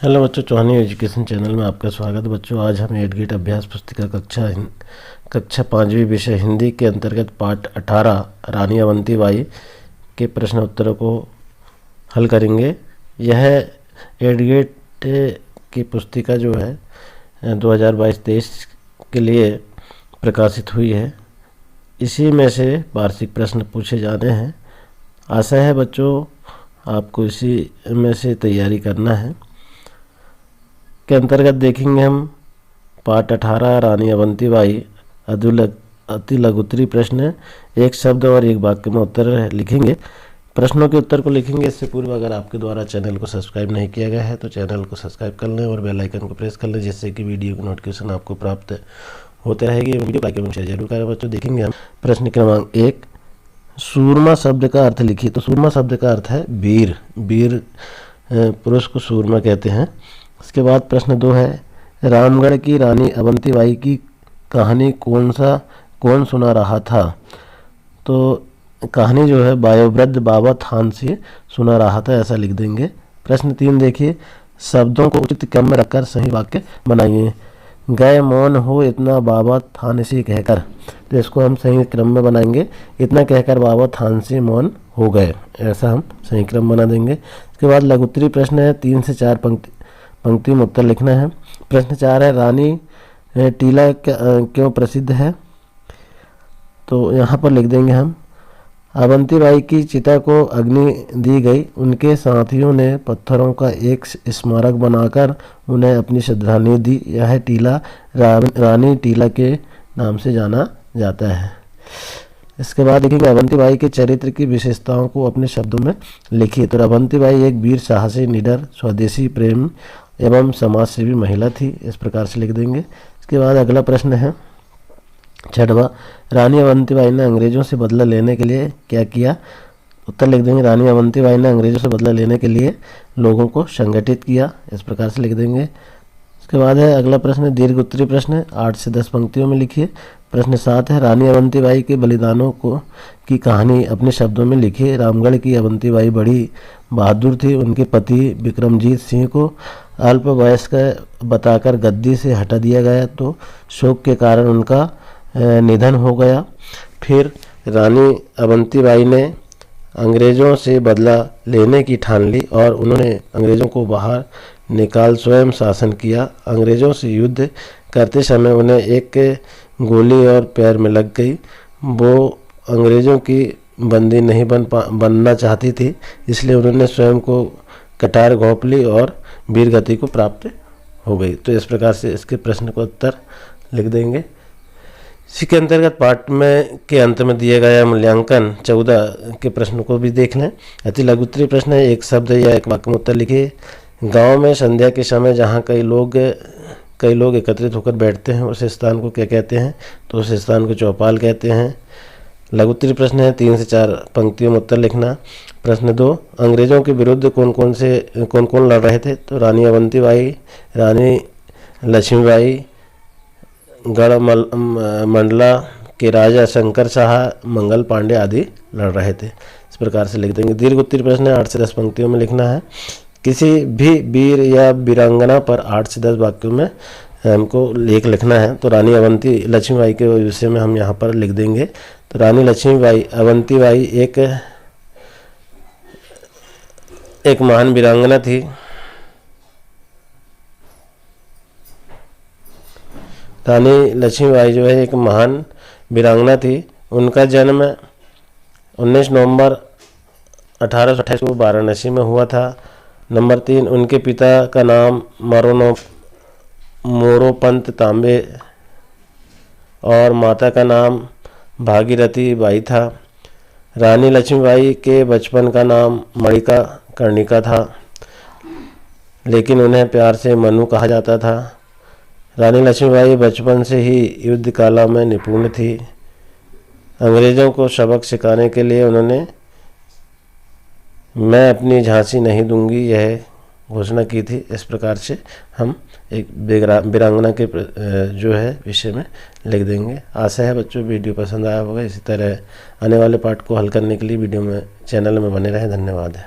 Hello बच्चों, चौहानी education channel में आपका स्वागत। बच्चों, आज हम 8 गेट अभ्यास पुस्तिका कक्षा 5वीं विषय हिंदी के अंतर्गत पाठ 18 रानी अवंती बाई के प्रश्न उत्तरों को हल करेंगे। यह 8 गेट की पुस्तिका जो है 2022-23 के लिए प्रकाशित हुई है। इसी में से वार्षिक प्रश्न पूछे जाने हैं। आशा है बच्चों आपको इसी में से तैयारी करना है। के अंतर्गत देखेंगे हम पाठ 18 रानी अवंती बाई अति लघुत्तरी प्रश्न, एक शब्द और एक वाक्य में उत्तर लिखेंगे। प्रश्नों के उत्तर को लिखेंगे। इससे पूर्व अगर आपके द्वारा चैनल को सब्सक्राइब नहीं किया गया है तो चैनल को सब्सक्राइब कर लें और बेल आइकन को प्रेस कर लें, जिससे कि वीडियो की नोटिफिकेशन आपको प्राप्त होते रहेगी। वीडियो लाइक एवं शेयर जरूर करें। बच्चों, देखेंगे हम प्रश्न क्रमांक 1, सूरमा शब्द का अर्थ लिखिए। तो सूरमा शब्द का अर्थ है वीर। वीर पुरुष को सूरमा कहते हैं। इसके बाद प्रश्न 2 है, रामगढ़ की रानी अवंती बाई की कहानी कौन सुना रहा था। तो कहानी जो है वायोवृद्ध बाबा थान से सुना रहा था, ऐसा लिख देंगे। प्रश्न 3 देखिए, शब्दों को उचित क्रम में रखकर सही वाक्य बनाइए। गए मौन हो इतना बाबा थान से कहकर, तो इसको हम सही क्रम में बनाएंगे। इतना कहकर बाबा थान से मौन हो गए, ऐसा हम सही क्रम बना देंगे। इसके बाद लघुत्तरी प्रश्न है, 3 से 4 पंक्ति में उत्तर लिखना है। प्रश्न 4 है, रानी टीला क्यों प्रसिद्ध है। तो यहाँ पर लिख देंगे हम, अवंती बाई की चिता को अग्नि दी गई। उनके साथियों ने पत्थरों का एक स्मारक बनाकर उन्हें अपनी श्रद्धांजलि दी। यह टीला रानी टीला के नाम से जाना जाता है। इसके बाद देखेंगे अवंती बाई के चरित्र की विशेषताओं को अपने शब्दों में लिखिए। तो अवंती बाई एक वीर, साहसी, निडर, स्वदेशी प्रेम एवं समाजसेवी महिला थी, इस प्रकार से लिख देंगे। इसके बाद अगला प्रश्न है 6वां, रानी अवंती बाई ने अंग्रेजों से बदला लेने के लिए क्या किया। उत्तर लिख देंगे, रानी अवंती बाई ने अंग्रेजों से बदला लेने के लिए लोगों को संगठित किया, इस प्रकार से लिख देंगे। इसके बाद है अगला प्रश्न दीर्घ उत्तरी प्रश्न, 8 से 10 पंक्तियों में लिखिए। प्रश्न 7 है, रानी अवंती बाई के बलिदानों की कहानी अपने शब्दों में लिखिए। रामगढ़ की अवंती बाई बड़ी बहादुर थी। उनके पति विक्रमजीत सिंह को अल्प वयस्क बताकर गद्दी से हटा दिया गया, तो शोक के कारण उनका निधन हो गया। फिर रानी अवंती बाई ने अंग्रेज़ों से बदला लेने की ठान ली और उन्होंने अंग्रेज़ों को बाहर निकाल स्वयं शासन किया। अंग्रेज़ों से युद्ध करते समय उन्हें एक गोली और पैर में लग गई। वो अंग्रेज़ों की बंदी नहीं बनना चाहती थी, इसलिए उन्होंने स्वयं को कटार घोंप ली और वीर गति को प्राप्त हो गई। तो इस प्रकार से इसके प्रश्न को उत्तर लिख देंगे। इसी के अंतर्गत पाठ में के अंत में दिया गया मूल्यांकन 14 के प्रश्न को भी देख लें। अति लघुत्तरी प्रश्न है, एक शब्द या एक वाक्य में उत्तर लिखिए। गांव में संध्या के समय जहां कई लोग एकत्रित होकर बैठते हैं, उस स्थान को क्या कहते हैं। तो उस स्थान को चौपाल कहते हैं। लघुत्तरी प्रश्न है, 3 से 4 पंक्तियों में उत्तर लिखना। प्रश्न 2, अंग्रेजों के विरुद्ध कौन कौन लड़ रहे थे। तो रानी अवंती बाई, रानी लक्ष्मीबाई, गढ़ मंडला के राजा शंकर शाह, मंगल पांडे आदि लड़ रहे थे, इस प्रकार से लिख देंगे। दीर्घ उत्तरी प्रश्न है, 8 से 10 पंक्तियों में लिखना है। किसी भी वीर या वीरांगना पर 8 से 10 वाक्यों में हमको लेख लिखना है। तो रानी अवंती लक्ष्मीबाई के विषय में हम यहाँ पर लिख देंगे। तो रानी लक्ष्मीबाई अवंती बाई एक महान वीरांगना थी। रानी लक्ष्मीबाई जो है एक महान वीरांगना थी। उनका जन्म 19 नवंबर 1828 को वाराणसी में हुआ था। नंबर 3, उनके पिता का नाम मोरोपंत तांबे और माता का नाम भागीरथी बाई था। रानी लक्ष्मीबाई के बचपन का नाम मणिका कर्णिका था, लेकिन उन्हें प्यार से मनु कहा जाता था। रानी लक्ष्मीबाई बचपन से ही युद्ध कला में निपुण थी। अंग्रेज़ों को सबक सिखाने के लिए उन्होंने मैं अपनी झांसी नहीं दूंगी यह घोषणा की थी। इस प्रकार से हम एक वीरांगना के जो है विषय में लिख देंगे। आशा है बच्चों वीडियो पसंद आया होगा। इसी तरह आने वाले पाठ को हल करने के लिए वीडियो में चैनल में बने रहें। धन्यवाद।